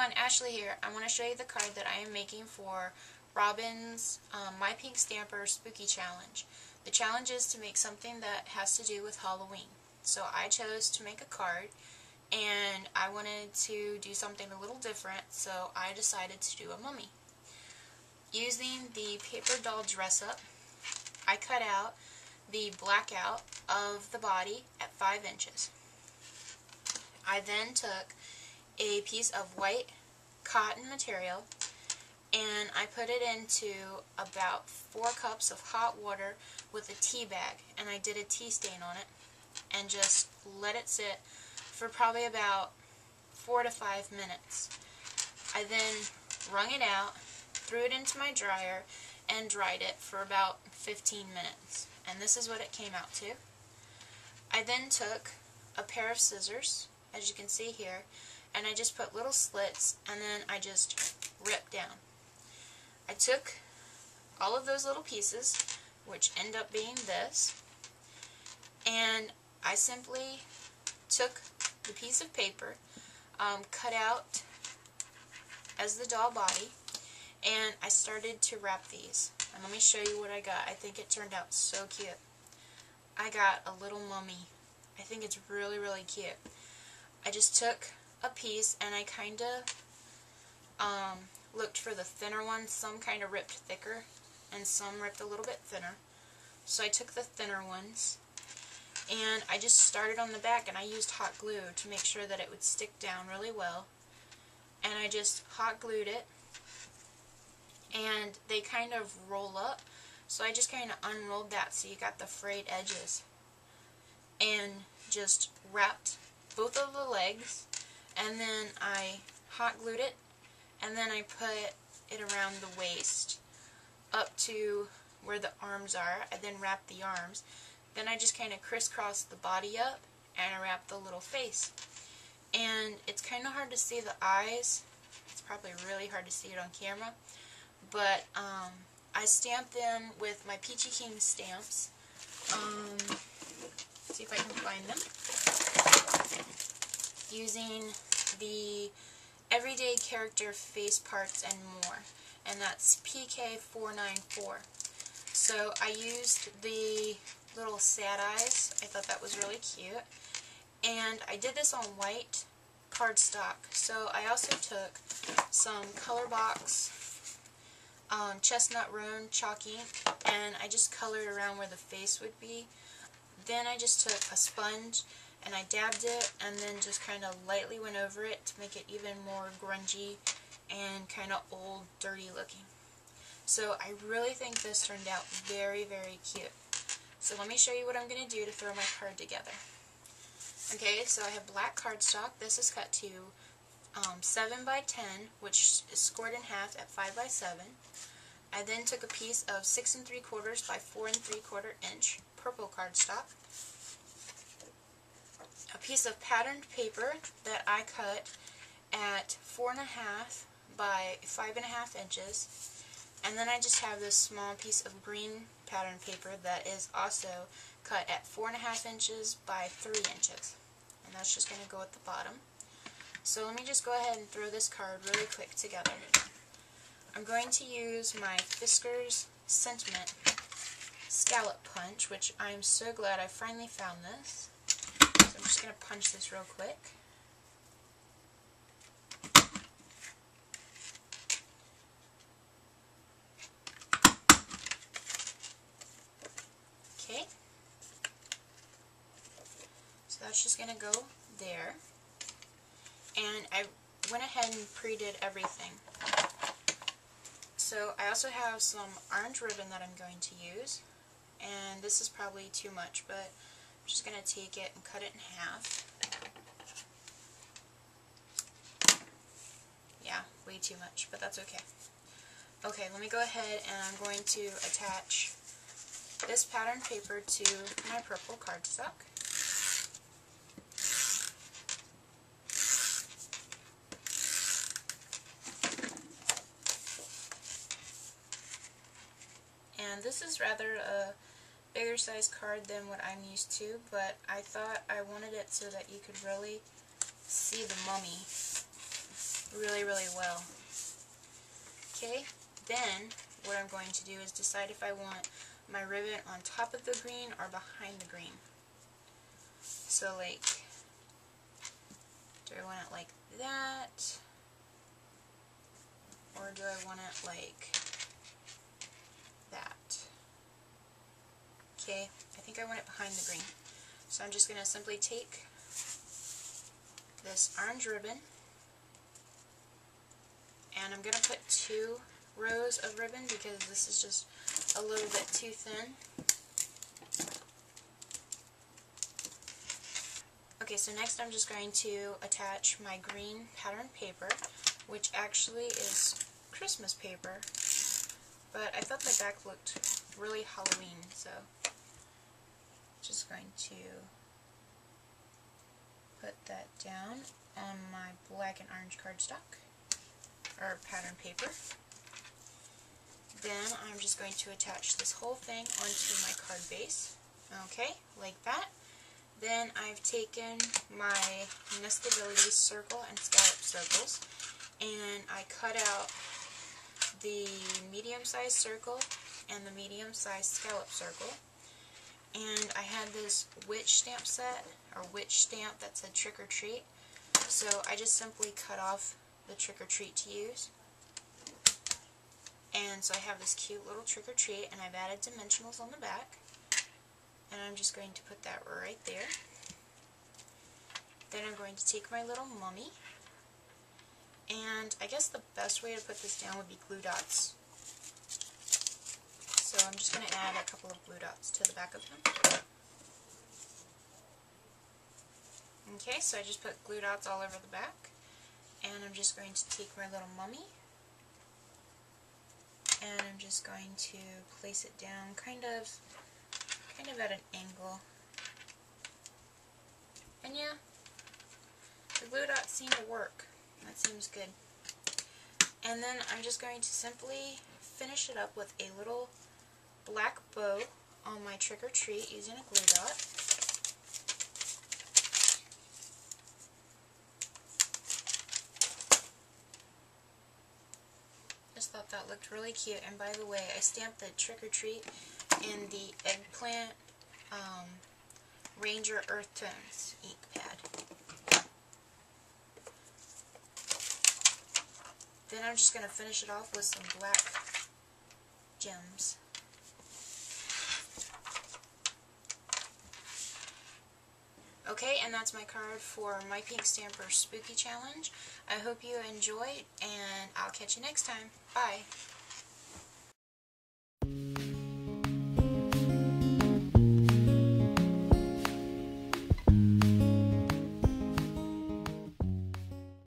everyone, Ashley here. I want to show you the card that I am making for Robin's My Pink Stamper Spooky Challenge. The challenge is to make something that has to do with Halloween. So I chose to make a card, and I wanted to do something a little different, so I decided to do a mummy. Using the paper doll dress up, I cut out the blackout of the body at 5 inches. I then took a piece of white cotton material and I put it into about 4 cups of hot water with a tea bag, and I did a tea stain on it and just let it sit for probably about 4 to 5 minutes. I then wrung it out, threw it into my dryer, and dried it for about 15 minutes. And this is what it came out to. I then took a pair of scissors, as you can see here, and I just put little slits, and then I just ripped down. I took all of those little pieces, which end up being this, and I simply took the piece of paper, cut out as the doll body, and I started to wrap these. And let me show you what I got. I think it turned out so cute. I got a little mummy. I think it's really, really cute. I just took a piece and I kind of looked for the thinner ones. Some kind of ripped thicker and some ripped a little bit thinner. So I took the thinner ones and I just started on the back, and I used hot glue to make sure that it would stick down really well. And I just hot glued it, and they kind of roll up, so I just kind of unrolled that so you got the frayed edges, and just wrapped both of the legs, and then I hot glued it, and then I put it around the waist up to where the arms are. I then wrapped the arms. Then I just kind of crisscrossed the body up, and I wrapped the little face. And it's kind of hard to see the eyes. It's probably really hard to see it on camera. But I stamped them with my Peachy King stamps. See if I can find them. Using the Everyday Character Face Parts and More. And that's PK494. So I used the little sad eyes. I thought that was really cute. And I did this on white cardstock. So I also took some color box chestnut roan chalk ink, and I just colored around where the face would be. Then I just took a sponge and I dabbed it, and then just kind of lightly went over it to make it even more grungy and kind of old, dirty looking. So I really think this turned out very, very cute. So let me show you what I'm going to do to throw my card together. Okay, so I have black cardstock. This is cut to 7 by 10, which is scored in half at 5 by 7. I then took a piece of 6 3/4 by 4 3/4 inch purple cardstock, a piece of patterned paper that I cut at 4 1/2 by 5 1/2 inches, and then I just have this small piece of green pattern paper that is also cut at 4 1/2 inches by 3 inches, and that's just going to go at the bottom. So let me just go ahead and throw this card really quick together. I'm going to use my Fisker's Sentiment Scallop Punch, which I'm so glad I finally found this. So I'm just going to punch this real quick. Okay. So that's just going to go there. And I went ahead and pre-did everything. So I also have some orange ribbon that I'm going to use, and this is probably too much, but I'm just going to take it and cut it in half. Yeah, way too much, but that's okay. Okay, let me go ahead and I'm going to attach this pattern paper to my purple cardstock. And this is rather a bigger size card than what I'm used to, but I thought I wanted it so that you could really see the mummy really, really well. Okay, then what I'm going to do is decide if I want my ribbon on top of the green or behind the green. So like, do I want it like that? Or do I want it like that? Okay, I think I want it behind the green. So I'm just going to simply take this orange ribbon, and I'm going to put 2 rows of ribbon because this is just a little bit too thin. Okay, so next I'm just going to attach my green pattern paper, which actually is Christmas paper, but I thought the back looked really Halloween, so just going to put that down on my black and orange cardstock, or pattern paper. Then I'm just going to attach this whole thing onto my card base, okay, like that. Then I've taken my nestability circle and scallop circles, and I cut out the medium-sized circle and the medium-sized scallop circle. And I had this witch stamp set, or witch stamp that said trick or treat, so I just simply cut off the trick or treat to use. And so I have this cute little trick or treat, and I've added dimensionals on the back. And I'm just going to put that right there. Then I'm going to take my little mummy, and I guess the best way to put this down would be glue dots. So I'm just going to add a couple of glue dots to the back of him. Okay, so I just put glue dots all over the back, and I'm just going to take my little mummy, and I'm just going to place it down kind of at an angle. And yeah, the glue dots seem to work. That seems good. And then I'm just going to simply finish it up with a little black bow on my trick or treat using a glue dot. Just thought that looked really cute. And by the way, I stamped the trick or treat in the eggplant Ranger Earth Tones ink pad. Then I'm just going to finish it off with some black gems. Okay, and that's my card for My Pink Stamper Spooky Challenge. I hope you enjoyed, and I'll catch you next time. Bye!